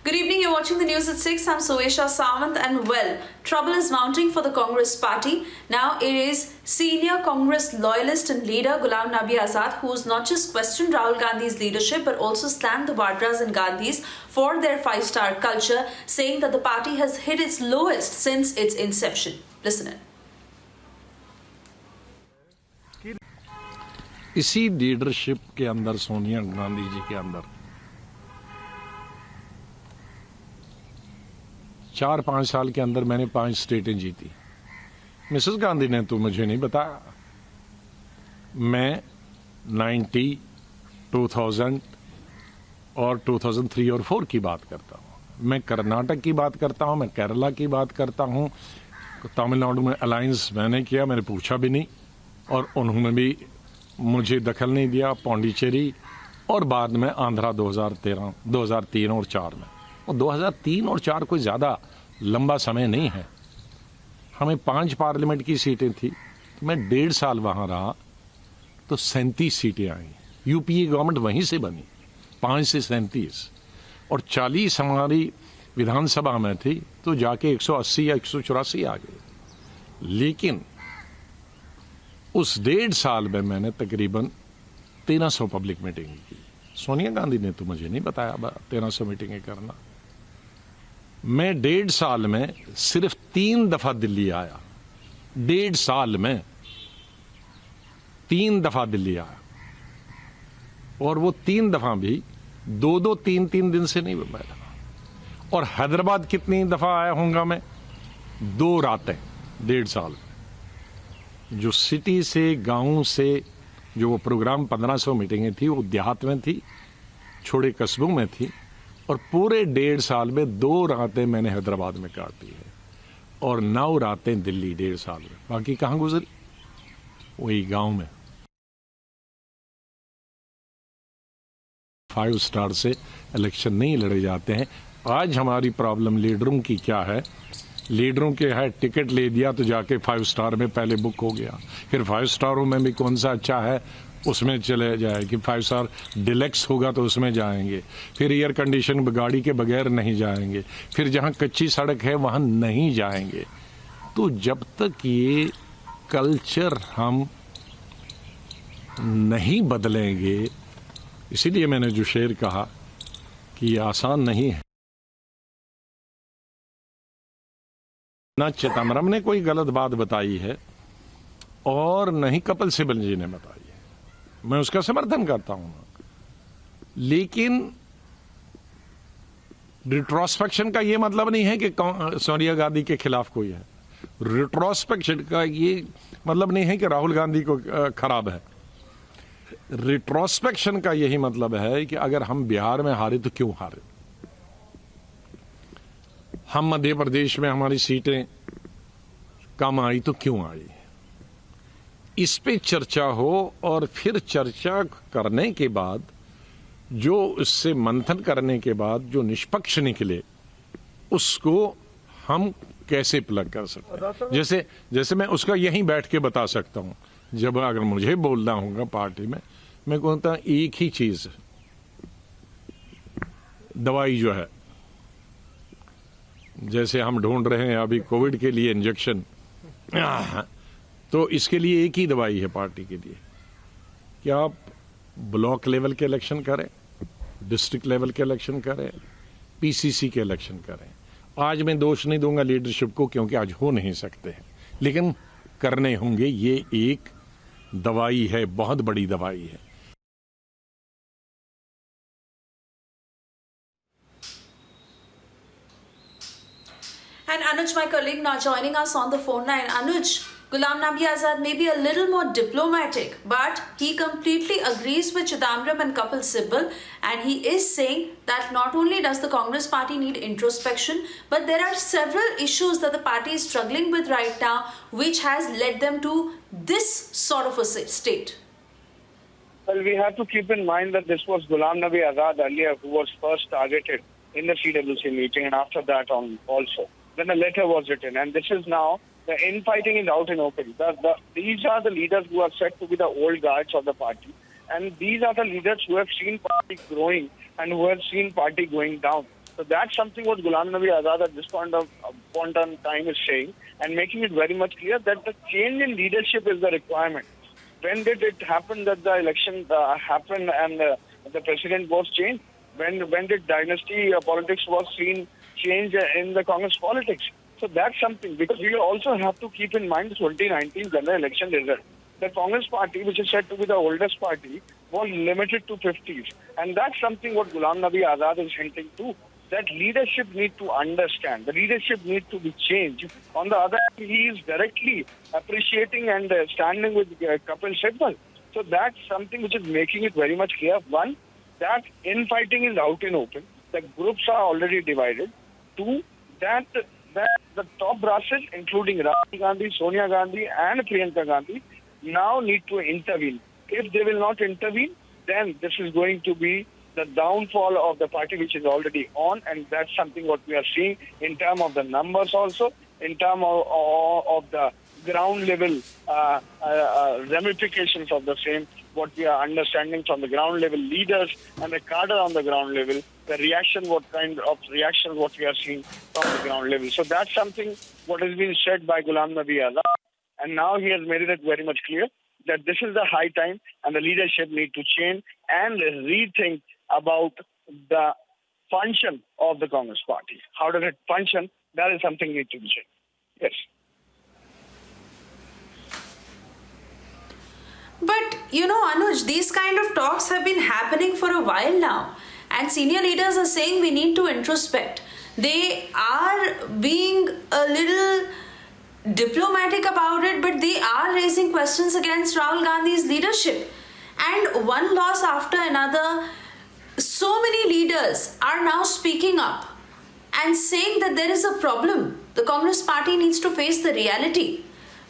Good evening, you're watching the news at 6. I'm Soesha Sawant and trouble is mounting for the Congress party. Now it is senior Congress loyalist and leader Ghulam Nabi Azad who's not just questioned Rahul Gandhi's leadership but also slammed the Vadras and Gandhis for their five-star culture, saying that the party has hit its lowest since its inception. Listen in. इसी leadership के अंदर सोनिया गांधी जी के अंदर 4-5 साल के अंदर मैंने 5 स्टेटें जीती। मिसेस गांधी ने तो मुझे नहीं बताया। मैं 90, 2000 और 2003 और 4 की बात करता हूँ। मैं कर्नाटक की बात करता हूँ, मैं केरला की बात करता हूँ। तमिलनाडु में अलायंस मैंने किया, मैंने पूछा भी नहीं और उन्होंने भी मुझे दखल नहीं दिया। पौंडीचेरी और बाद में आंध्रा 2003 और 4 में। और 2003 और 4 कोई ज़्यादा लंबा समय नहीं है। हमें 5 पार्लियामेंट की सीटें थी, तो मैं 1.5 साल वहाँ रहा तो 37 सीटें आई। यूपीए गवर्नमेंट वहीं से बनी, 5 से 37 और 40 हमारी विधानसभा में थी, तो जाके 180 या 184 आ गए। लेकिन उस 1.5 साल में मैंने तकरीबन 1300 पब्लिक मीटिंग की। सोनिया गांधी ने तो मुझे नहीं बताया 1300 मीटिंगें करना। मैं 1.5 साल में सिर्फ 3 दफा दिल्ली आया। 1.5 साल में 3 दफा दिल्ली आया और वो 3 दफा भी 2-2, 3-3 दिन से नहीं बैठा। और हैदराबाद कितनी दफा आया होऊंगा मैं? 2 रातें 1.5 साल। जो सिटी से, गांव से जो वो प्रोग्राम 1500 मीटिंगें थी, वो देहात में थी, छोटे कस्बों में थी। और पूरे 1.5 साल में 2 रातें मैंने हैदराबाद में काटी है और 9 रातें दिल्ली 1.5 साल में। बाकी कहाँ गुजरी? वही गांव में। 5 स्टार से इलेक्शन नहीं लड़े जाते हैं। आज हमारी प्रॉब्लम लीडरों की क्या है? लीडरों के है टिकट ले दिया तो जाके 5 स्टार में पहले बुक हो गया। फिर 5 स्टारों में भी कौन सा अच्छा है उसमें चले जाए कि 5 स्टार डिलेक्स होगा तो उसमें जाएंगे। फिर एयर कंडीशन गाड़ी के बगैर नहीं जाएंगे। फिर जहां कच्ची सड़क है वहां नहीं जाएंगे। तो जब तक ये कल्चर हम नहीं बदलेंगे, इसीलिए मैंने जो शेर कहा कि ये आसान नहीं है। ना चिदम्बरम ने कोई गलत बात बताई है और न ही कपिल सिब्बल जी ने बताई है। मैं उसका समर्थन करता हूं, लेकिन रिट्रोस्पेक्शन का ये मतलब नहीं है कि सोनिया गांधी के खिलाफ कोई है। रिट्रोस्पेक्शन का ये मतलब नहीं है कि राहुल गांधी को खराब है। रिट्रोस्पेक्शन का यही मतलब है कि अगर हम बिहार में हारे तो क्यों हारे, हम मध्य प्रदेश में हमारी सीटें कम आई तो क्यों आई, इस पे चर्चा हो। और फिर चर्चा करने के बाद जो उससे मंथन करने के बाद जो निष्पक्ष निकले उसको हम कैसे प्लग कर सकते हैं। जैसे मैं उसका यहीं बैठ के बता सकता हूं। जब अगर मुझे बोलना होगा पार्टी में, मैं कहता हूं एक ही चीज, दवाई जो है, जैसे हम ढूंढ रहे हैं अभी कोविड के लिए इंजेक्शन, तो इसके लिए एक ही दवाई है पार्टी के लिए कि आप ब्लॉक लेवल के इलेक्शन करें, डिस्ट्रिक्ट लेवल के इलेक्शन करें, पीसीसी के इलेक्शन करें। आज मैं दोष नहीं दूंगा लीडरशिप को, क्योंकि आज हो नहीं सकते हैं, लेकिन करने होंगे। ये एक दवाई है, बहुत बड़ी दवाई है। And Anuj, my colleague, now joining us on the phone line. Anuj, Ghulam Nabi Azad may be a little more diplomatic, but he completely agrees with Chidambaram and Kapil Sibbal, and he is saying that not only does the Congress party need introspection, but there are several issues that the party is struggling with right now, which has led them to this sort of a state. Well, we have to keep in mind that this was Ghulam Nabi Azad earlier who was first targeted in the CWC meeting, and after that on also. Then a letter was written, and this is now, the infighting is out in open. These are the leaders who are said to be the old guards of the party, and these are the leaders who have seen party growing and who have seen party going down. So that's something what Ghulam Nabi Azad at this point in time is saying, and making it very much clear that the change in leadership is the requirement. When did it happen that the election happened and the president was changed? When did dynasty politics was seen change in the Congress politics? So that's something, because we also have to keep in mind the 2019 general election result. The Congress party, which is said to be the oldest party, was limited to 50s. And that's something what Ghulam Nabi Azad is hinting to, that leadership need to understand. The leadership need to be changed. On the other hand, he is directly appreciating and standing with Kapil Sibal. So that's something which is making it very much clear. One, that infighting is out in open. The groups are already divided. Two, that the top brasses, including Rahul Gandhi, Sonia Gandhi and Priyanka Gandhi, now need to intervene. If they will not intervene, then this is going to be the downfall of the party, which is already on, and that's something what we are seeing in terms of the numbers also, in terms of the ground level ramifications of the same, what we are understanding from the ground level leaders and the cadre on the ground level, the reaction, what kind of reaction what we are seeing from the ground level. So that's something what has been said by Ghulam Nabi Azad, and now he has made it very much clear that this is the high time and the leadership need to change and rethink about the function of the Congress party. How does it function? That is something need to be changed. Yes. But, Anuj, these kind of talks have been happening for a while now. And senior leaders are saying we need to introspect. They are being a little diplomatic about it, but they are raising questions against Rahul Gandhi's leadership. And one loss after another, so many leaders are now speaking up and saying that there is a problem. The Congress party needs to face the reality.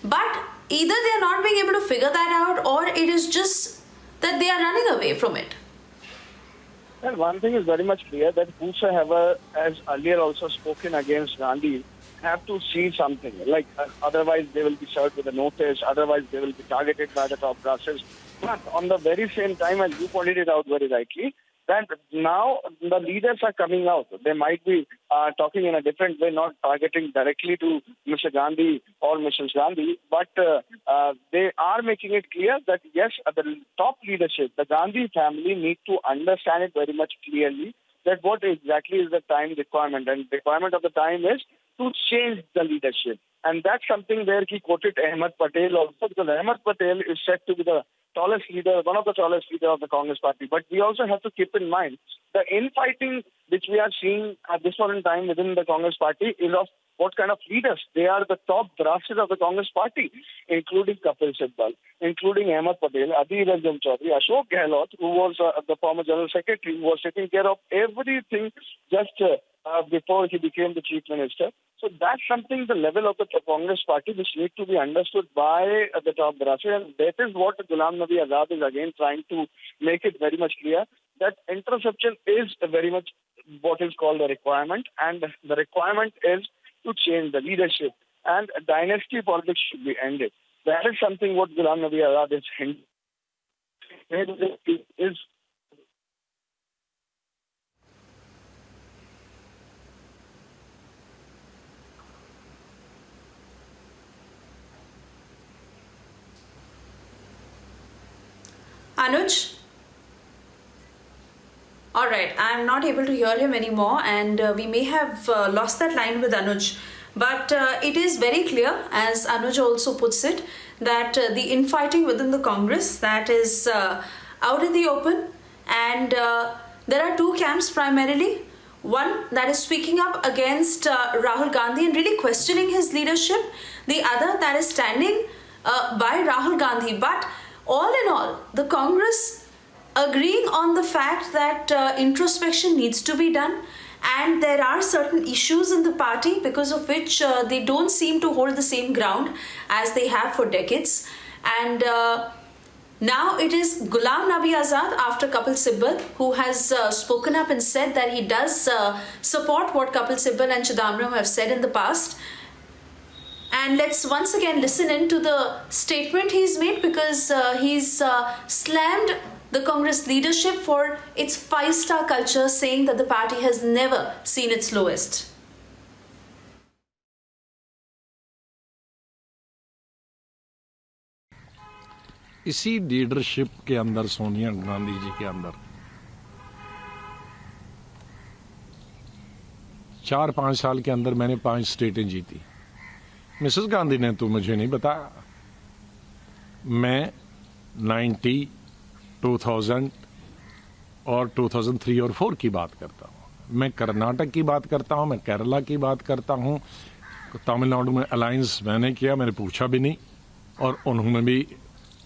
But either they are not being able to figure that out, or it is just that they are running away from it. Well, one thing is very much clear, that whosoever has earlier also spoken against Gandhi have to see something. Like otherwise they will be served with a notice, otherwise they will be targeted by the top brasses. But on the very same time, as you pointed it out very rightly, that now the leaders are coming out. They might be talking in a different way, not targeting directly to Mr. Gandhi or Mrs. Gandhi, but they are making it clear that yes, the top leadership, the Gandhi family, need to understand it very much clearly, that what exactly is the time requirement. And the requirement of the time is to change the leadership. And that's something where he quoted Ahmed Patel also, because Ahmed Patel is said to be the tallest leader, one of the tallest leaders of the Congress party. But we also have to keep in mind the infighting which we are seeing at this point in time within the Congress party is of what kind of leaders. They are the top brasses of the Congress party, including Kapil Sibal, including Ahmed Patel, Adil Ranjan Chaudhary, Ashok Gehlot, who was the former General Secretary, who was taking care of everything just before he became the Chief Minister. So that's something, the level of the Congress party, which need to be understood by the top brasses. And that is what Ghulam Nabi Azad is again trying to make it very much clear, that interception is very much what is called the requirement. And the requirement is to change the leadership. And dynasty politics should be ended. That is something what Ghulam Nabi Azad is hinting. Is Anuj? Alright, I'm not able to hear him anymore, and we may have lost that line with Anuj. But it is very clear, as Anuj also puts it, that the infighting within the Congress, that is out in the open, and there are two camps primarily. One that is speaking up against Rahul Gandhi and really questioning his leadership. The other that is standing by Rahul Gandhi. But all in all, the Congress agreeing on the fact that introspection needs to be done, and there are certain issues in the party because of which they don't seem to hold the same ground as they have for decades. And now it is Ghulam Nabi Azad after Kapil Sibal, who has spoken up and said that he does support what Kapil Sibal and Chidambaram have said in the past. And let's once again listen in to the statement he's made, because he's slammed the Congress leadership for its five-star culture, saying that the party has never seen its lowest. इसी leadership के अंदर सोनिया गांधी जी के अंदर 4-5 साल के अंदर मैंने 5 स्टेटें जीती। मिसेस गांधी ने तो मुझे नहीं बताया। मैं 90, 2000 और 2003 और 4 की बात करता हूँ। मैं कर्नाटक की बात करता हूँ, मैं केरला की बात करता हूँ। तमिलनाडु में अलायंस मैंने किया, मैंने पूछा भी नहीं और उन्होंने भी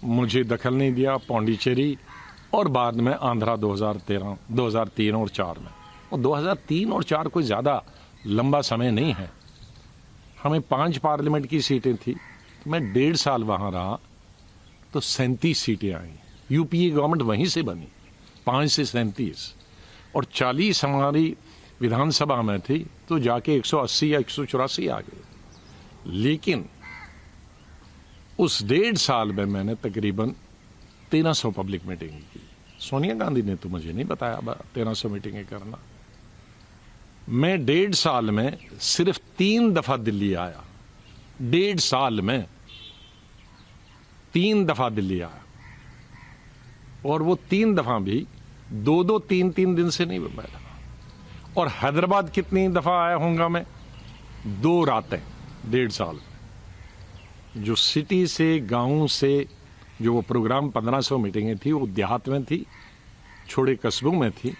मुझे दखल नहीं दिया। पौंडीचेरी और बाद में आंध्रा 2003 और 4 में। और 2003 और 4 कोई ज़्यादा लंबा समय नहीं है। हमें 5 पार्लियामेंट की सीटें थी, तो मैं 1.5 साल वहाँ रहा तो 37 सीटें आई। यूपीए गवर्नमेंट वहीं से बनी, 5 से 37 और 40 हमारी विधानसभा में थी, तो जाके 180 या 184 आ गए। लेकिन उस 1.5 साल में मैंने तकरीबन 1300 पब्लिक मीटिंग की। सोनिया गांधी ने तो मुझे नहीं बताया 1300 मीटिंगें करना। मैं 1.5 साल में सिर्फ 3 दफा दिल्ली आया। 1.5 साल में 3 दफा दिल्ली आया और वो 3 दफा भी 2-2, 3-3 दिन से नहीं बैठा। और हैदराबाद कितनी दफा आया होऊंगा मैं? 2 रातें 1.5 साल। जो सिटी से, गांव से जो वो प्रोग्राम 1500 मीटिंगें थी, वो देहात में थी, छोटे कस्बों में थी।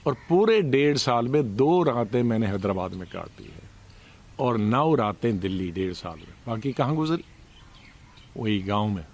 और पूरे 1.5 साल में 2 रातें मैंने हैदराबाद में काटी है और 9 रातें दिल्ली 1.5 साल में। बाकी कहाँ गुजरी? वही गांव में।